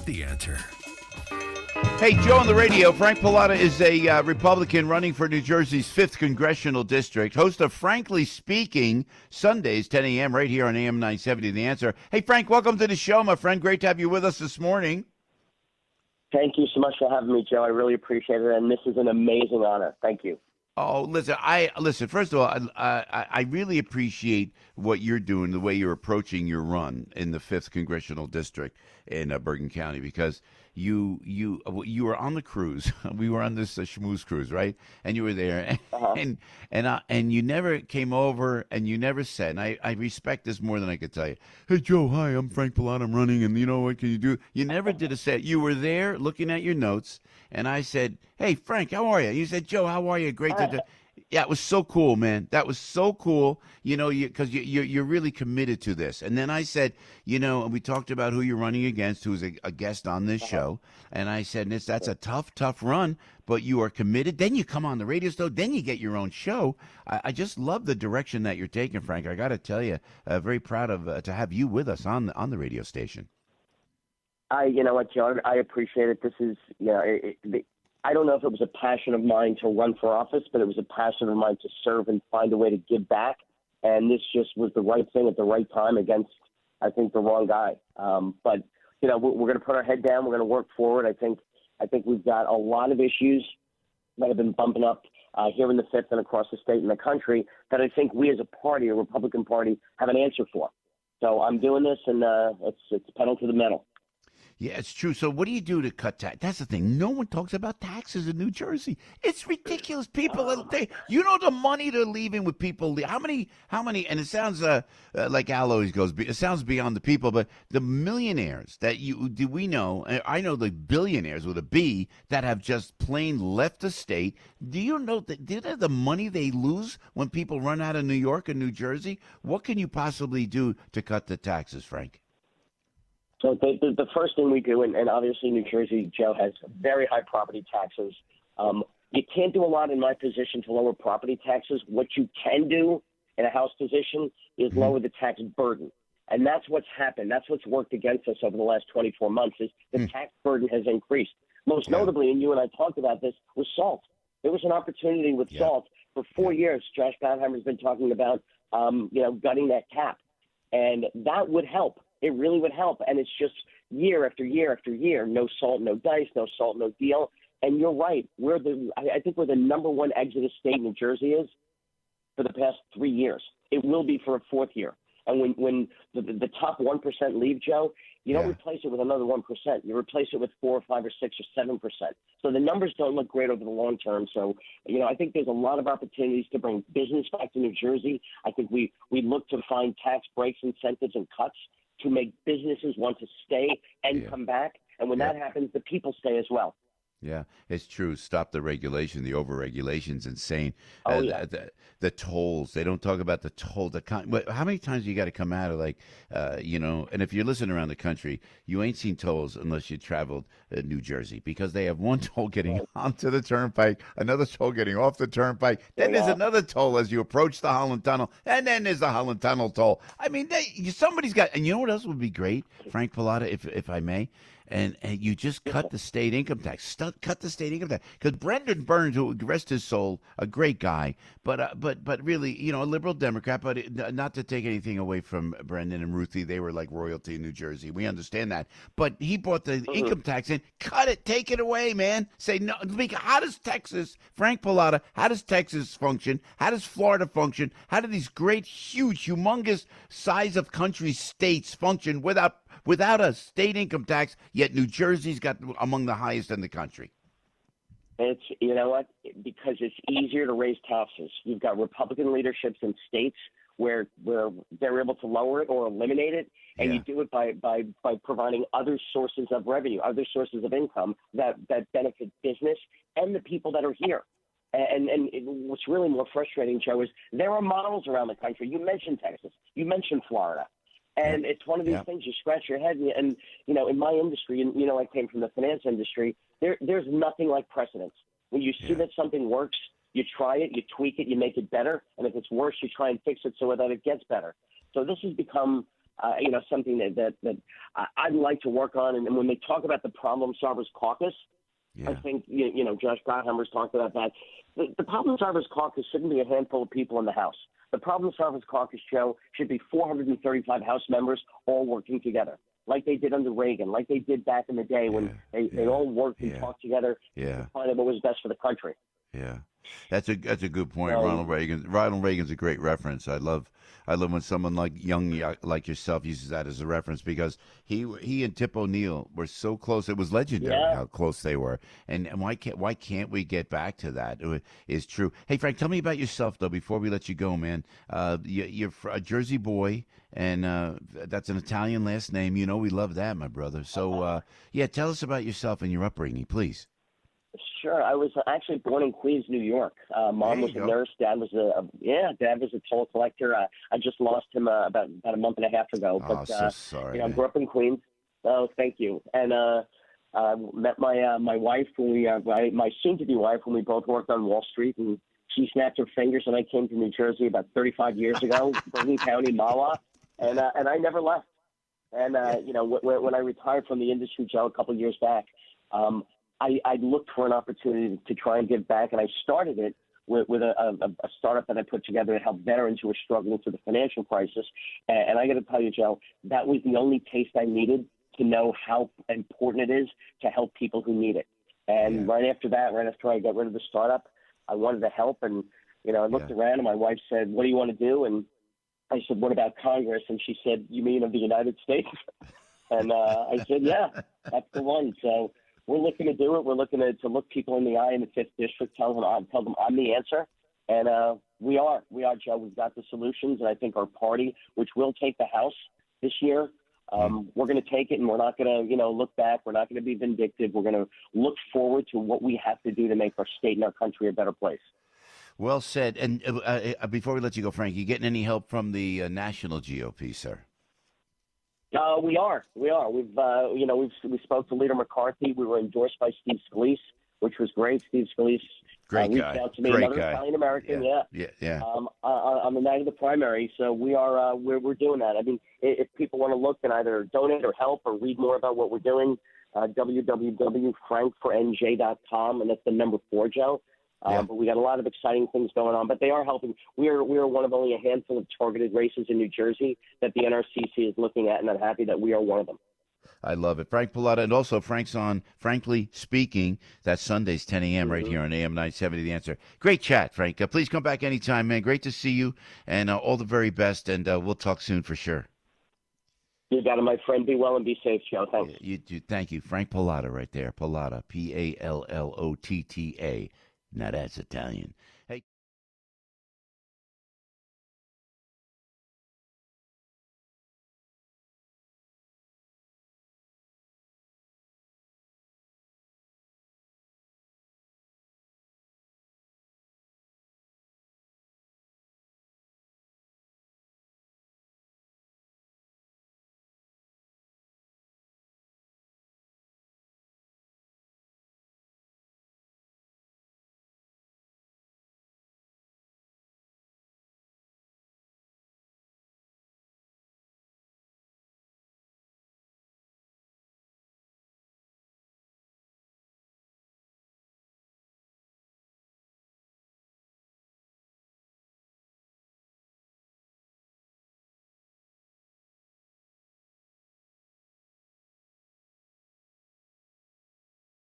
The Answer. Hey, Joe on the radio. Frank Pallotta is a Republican running for New Jersey's 5th Congressional District, host of Frankly Speaking, Sundays, 10 a.m., right here on AM 970, The Answer. Hey, Frank, welcome to the show, my friend. Great to have you with us this morning. Thank you so much for having me, Joe. I really appreciate it, and this is an amazing honor. Thank you. Oh, listen. First of all, I really appreciate what you're doing, the way you're approaching your run in the 5th Congressional District in Bergen County, because you were on the cruise. We were on this schmooze cruise, right? And you were there, and you never came over, and you never said. And I respect this more than I could tell you. Hey, Joe, hi, I'm Frank Pallotta. I'm running, and you know what can you do? You never did a set. You were there looking at your notes, and I said, "Hey, Frank, how are you?" You said, "Joe, how are you? Great to." Yeah, it was so cool, man. That was so cool. You know, because you're really committed to this. And then I said, you know, we talked about who you're running against, who's a guest on this show. And I said, that's a tough run, but you are committed. Then you come on the radio show. Then you get your own show. I just love the direction that you're taking, Frank. I got to tell you, very proud of to have you with us on the radio station. You know what, Joe? I appreciate it. This is, I don't know if it was a passion of mine to run for office, but it was a passion of mine to serve and find a way to give back. And this just was the right thing at the right time against, I think, the wrong guy. But, you know, we're going to put our head down. We're going to work forward. I think we've got a lot of issues that have been bumping up here in the 5th and across the state and the country that I think we as a party, a Republican Party, have an answer for. So I'm doing this, and it's pedal to the metal. Yeah, it's true. So what do you do to cut tax? That's the thing. No one talks about taxes in New Jersey. It's ridiculous. People, you know, the money they're leaving with people. How many, and it sounds like Al always goes, it sounds beyond the people, but the millionaires that we know, I know the billionaires with a B that have just plain left the state. Do you know the money they lose when people run out of New York and New Jersey? What can you possibly do to cut the taxes, Frank? So the first thing we do, and obviously New Jersey, Joe, has very high property taxes. You can't do a lot in my position to lower property taxes. What you can do in a House position is lower the tax burden. And that's what's happened. That's what's worked against us over the last 24 months is the tax burden has increased. Most notably, and you and I talked about this, was salt. There was an opportunity with salt. For 4 years, Josh Baumheimer's been talking about, gutting that cap. And that would help. It really would help. And it's just year after year after year, no salt, no dice, no salt, no deal. And you're right. I think we're the number one exodus state New Jersey is for the past 3 years. It will be for a 4th year. And when the top 1% leave, Joe, you don't replace it with another 1%. You replace it with 4 or 5 or 6 or 7%. So the numbers don't look great over the long term. So, I think there's a lot of opportunities to bring business back to New Jersey. I think we look to find tax breaks, incentives, and cuts to make businesses want to stay and come back. And when that happens, the people stay as well. Yeah, it's true. Stop the regulation. The overregulation's insane. The tolls. They don't talk about the toll. How many times you got to come out of and if you're listening around the country, you ain't seen tolls unless you traveled New Jersey because they have one toll getting onto the turnpike, another toll getting off the turnpike. Then there's another toll as you approach the Holland Tunnel, and then there's the Holland Tunnel toll. I mean, somebody's got, and you know what else would be great, Frank Pallotta, if I may? And you just cut the state income tax. Cut the state income tax. Because Brendan Burns, who rest his soul, a great guy, but really, a liberal Democrat. But not to take anything away from Brendan and Ruthie, they were like royalty in New Jersey. We understand that. But he brought the income tax in. Cut it. Take it away, man. Say no. How does Texas, Frank Pallotta? How does Texas function? How does Florida function? How do these great, huge, humongous size of country states function without a state income tax, yet New Jersey's got among the highest in the country? It's, because it's easier to raise taxes. You've got Republican leaderships in states where they're able to lower it or eliminate it, and you do it by providing other sources of revenue, other sources of income that benefit business and the people that are here. And what's really more frustrating, Joe, is there are models around the country. You mentioned Texas. You mentioned Florida. And it's one of these things you scratch your head. And in my industry, and, I came from the finance industry, there's nothing like precedence. When you see that something works, you try it, you tweak it, you make it better. And if it's worse, you try and fix it so that it gets better. So this has become something that I'd like to work on. And when they talk about the Problem Solvers Caucus, I Yeah. think, Josh Gottheimer's talked about that. The Problem Solvers Caucus shouldn't be a handful of people in the House. The Problem Solvers Caucus, Joe, should be 435 House members all working together, like they did under Reagan, like they did back in the day when they all worked and talked together to find out what was best for the country. Yeah, that's a good point. So, Ronald Reagan's a great reference. I love when someone like yourself uses that as a reference because he and Tip O'Neill were so close. It was legendary how close they were. And why can't we get back to that? Is true. Hey Frank, tell me about yourself though before we let you go, man. You're a Jersey boy, and that's an Italian last name. You know we love that, my brother. So tell us about yourself and your upbringing, please. Sure. I was actually born in Queens, New York. Mom was a nurse. Dad was Dad was a toll collector. I just lost him about a month and a half ago. Oh, But so sorry. I grew up in Queens. Oh, thank you. And met my wife my soon-to-be wife when we both worked on Wall Street, and she snapped her fingers, and I came to New Jersey about 35 years ago, Bergen County, Mawa, and I never left. And when I retired from the industry, Joe, a couple of years back. I looked for an opportunity to try and give back, and I started it with a startup that I put together to help veterans who were struggling through the financial crisis. And I got to tell you, Joe, that was the only taste I needed to know how important it is to help people who need it. And right after I got rid of the startup, I wanted to help. And, I looked around, and my wife said, "What do you want to do?" And I said, "What about Congress?" And she said, "You mean of the United States?" And I said, "Yeah, that's the one." So we're looking to do it. We're looking to look people in the eye in the 5th District, tell them I'm the answer. And we are, Joe. We've got the solutions, and I think our party, which will take the House this year, we're going to take it, and we're not going to, look back. We're not going to be vindictive. We're going to look forward to what we have to do to make our state and our country a better place. Well said. And before we let you go, Frank, you getting any help from the national GOP, sir? We are. We spoke to Leader McCarthy. We were endorsed by Steve Scalise, which was great. Steve Scalise reached out to me, another Italian American. Yeah. On the night of the primary. So we're doing that. I mean, if people want to look and either donate or help or read more about what we're doing, www.frankfornj.com, and that's the number 4, Joe. But we got a lot of exciting things going on. But they are helping. We are one of only a handful of targeted races in New Jersey that the NRCC is looking at, and I'm happy that we are one of them. I love it. Frank Pallotta, and also Frank's on Frankly Speaking. That's Sundays, 10 a.m. right here on AM 970 The Answer. Great chat, Frank. Please come back anytime, man. Great to see you, and all the very best, and we'll talk soon for sure. You got it, my friend. Be well and be safe, Joe. Thanks. You too. Thank you. Frank Pallotta right there. Pallotta, Pallotta. Now that's Italian. Hey.